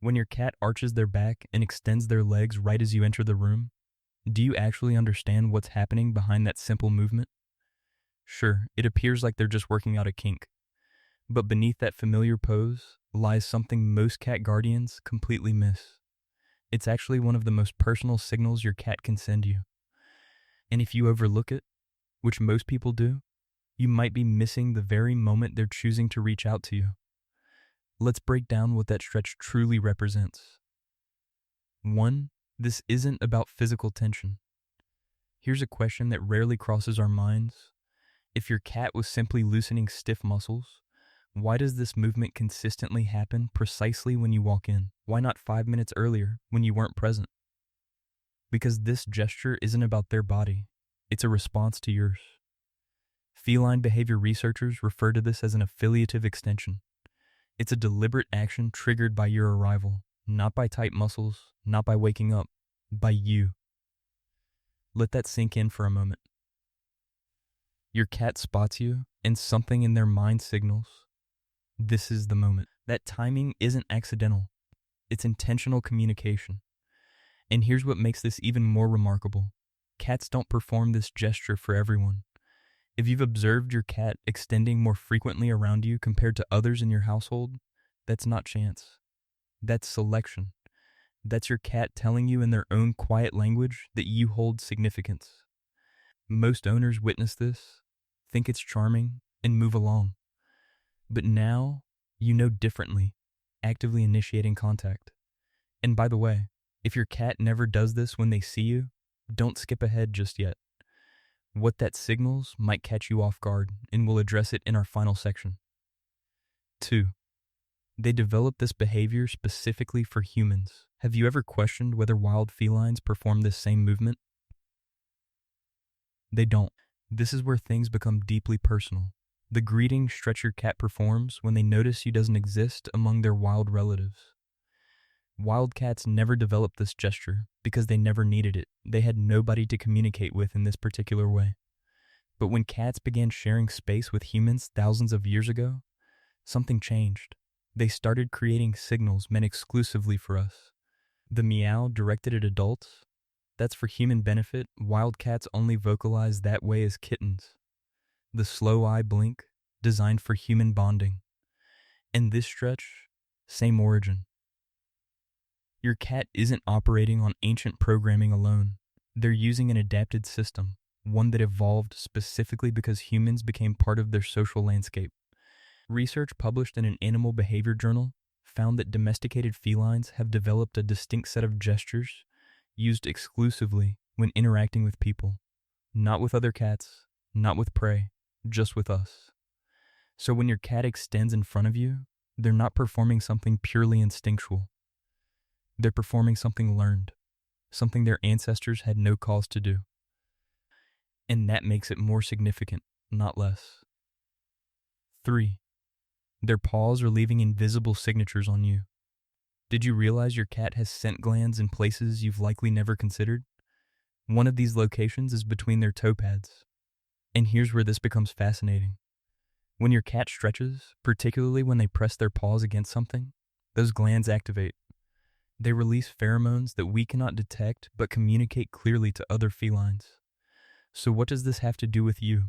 When your cat arches their back and extends their legs right as you enter the room, do you actually understand what's happening behind that simple movement? Sure, it appears like they're just working out a kink, but beneath that familiar pose lies something most cat guardians completely miss. It's actually one of the most personal signals your cat can send you. And if you overlook it, which most people do, you might be missing the very moment they're choosing to reach out to you. Let's break down what that stretch truly represents. 1. This isn't about physical tension. Here's a question that rarely crosses our minds. If your cat was simply loosening stiff muscles, why does this movement consistently happen precisely when you walk in? Why not 5 minutes earlier when you weren't present? Because this gesture isn't about their body. It's a response to yours. Feline behavior researchers refer to this as an affiliative extension. It's a deliberate action triggered by your arrival, not by tight muscles, not by waking up, by you. Let that sink in for a moment. Your cat spots you, and something in their mind signals, this is the moment. That timing isn't accidental. It's intentional communication. And here's what makes this even more remarkable. Cats don't perform this gesture for everyone. If you've observed your cat extending more frequently around you compared to others in your household, that's not chance. That's selection. That's your cat telling you in their own quiet language that you hold significance. Most owners witness this, think it's charming, and move along. But now, you know differently, actively initiating contact. And by the way, if your cat never does this when they see you, don't skip ahead just yet. What that signals might catch you off guard, and we'll address it in our final section. 2. They develop this behavior specifically for humans. Have you ever questioned whether wild felines perform this same movement? They don't. This is where things become deeply personal. The greeting stretch your cat performs when they notice you doesn't exist among their wild relatives. Wild cats never developed this gesture because they never needed it. They had nobody to communicate with in this particular way. But when cats began sharing space with humans thousands of years ago, something changed. They started creating signals meant exclusively for us. The meow directed at adults, that's for human benefit. Wild cats only vocalize that way as kittens. The slow eye blink, designed for human bonding. And this stretch, same origin. Your cat isn't operating on ancient programming alone. They're using an adapted system, one that evolved specifically because humans became part of their social landscape. Research published in an animal behavior journal found that domesticated felines have developed a distinct set of gestures used exclusively when interacting with people. Not with other cats, not with prey, just with us. So when your cat extends in front of you, they're not performing something purely instinctual. They're performing something learned, something their ancestors had no cause to do. And that makes it more significant, not less. 3. Their paws are leaving invisible signatures on you. Did you realize your cat has scent glands in places you've likely never considered? One of these locations is between their toe pads. And here's where this becomes fascinating. When your cat stretches, particularly when they press their paws against something, those glands activate. They release pheromones that we cannot detect but communicate clearly to other felines. So what does this have to do with you?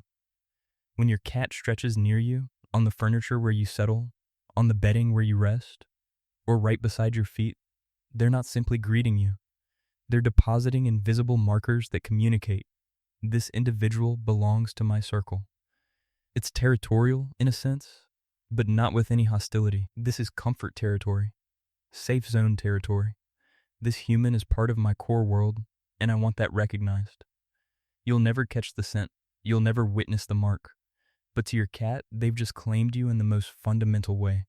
When your cat stretches near you, on the furniture where you settle, on the bedding where you rest, or right beside your feet, they're not simply greeting you. They're depositing invisible markers that communicate, this individual belongs to my circle. It's territorial in a sense, but not with any hostility. This is comfort territory, safe zone territory. This human is part of my core world, and I want that recognized. You'll never catch the scent. You'll never witness the mark. But to your cat, they've just claimed you in the most fundamental way.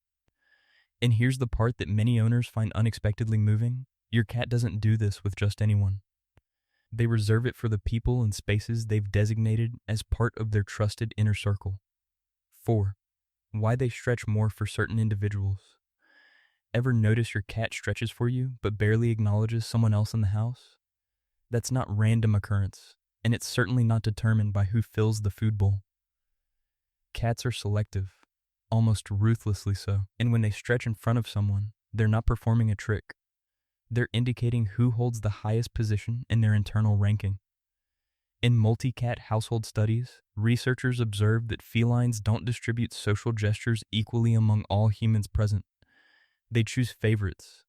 And here's the part that many owners find unexpectedly moving. Your cat doesn't do this with just anyone. They reserve it for the people and spaces they've designated as part of their trusted inner circle. 4. Why they stretch more for certain individuals. Ever notice your cat stretches for you but barely acknowledges someone else in the house? That's not random occurrence, and it's certainly not determined by who fills the food bowl. Cats are selective, almost ruthlessly so, and when they stretch in front of someone, They're not performing a trick. They're indicating who holds the highest position in their internal ranking. In multi-cat household studies, researchers observed that felines don't distribute social gestures equally among all humans present. They choose favorites,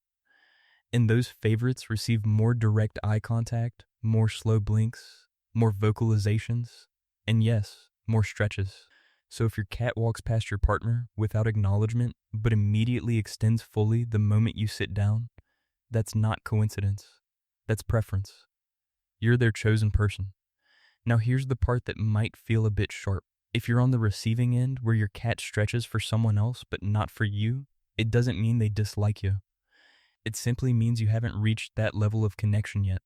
and those favorites receive more direct eye contact, more slow blinks, more vocalizations, and yes, more stretches. So if your cat walks past your partner without acknowledgement but immediately extends fully the moment you sit down, that's not coincidence. That's preference. You're their chosen person. Now here's the part that might feel a bit sharp. If you're on the receiving end where your cat stretches for someone else but not for you, it doesn't mean they dislike you. It simply means you haven't reached that level of connection yet.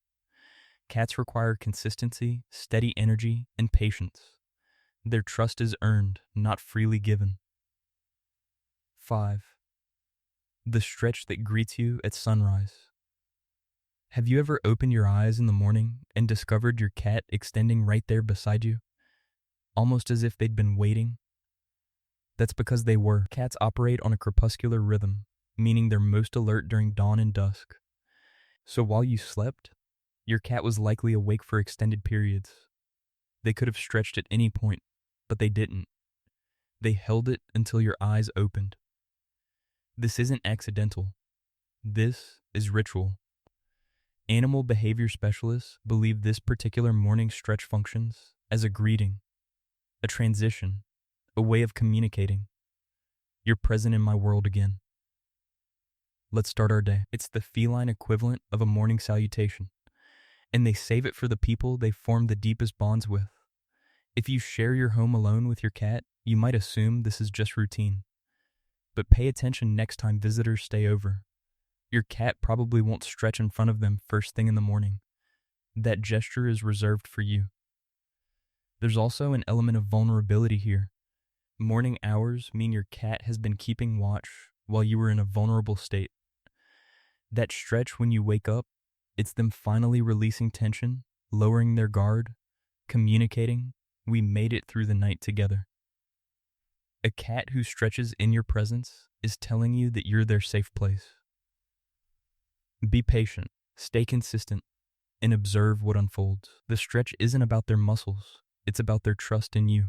Cats require consistency, steady energy, and patience. Their trust is earned, not freely given. 5. The stretch that greets you at sunrise. Have you ever opened your eyes in the morning and discovered your cat extending right there beside you, almost as if they'd been waiting? That's because they were. Cats operate on a crepuscular rhythm, meaning they're most alert during dawn and dusk. So while you slept, your cat was likely awake for extended periods. They could have stretched at any point, but they didn't. They held it until your eyes opened. This isn't accidental. This is ritual. Animal behavior specialists believe this particular morning stretch functions as a greeting, a transition, a way of communicating. You're present in my world again. Let's start our day. It's the feline equivalent of a morning salutation, and they save it for the people they form the deepest bonds with. If you share your home alone with your cat, you might assume this is just routine. But pay attention next time visitors stay over. Your cat probably won't stretch in front of them first thing in the morning. That gesture is reserved for you. There's also an element of vulnerability here. Morning hours mean your cat has been keeping watch while you were in a vulnerable state. That stretch when you wake up, it's them finally releasing tension, lowering their guard, communicating, we made it through the night together. A cat who stretches in your presence is telling you that you're their safe place. Be patient, stay consistent, and observe what unfolds. The stretch isn't about their muscles, it's about their trust in you.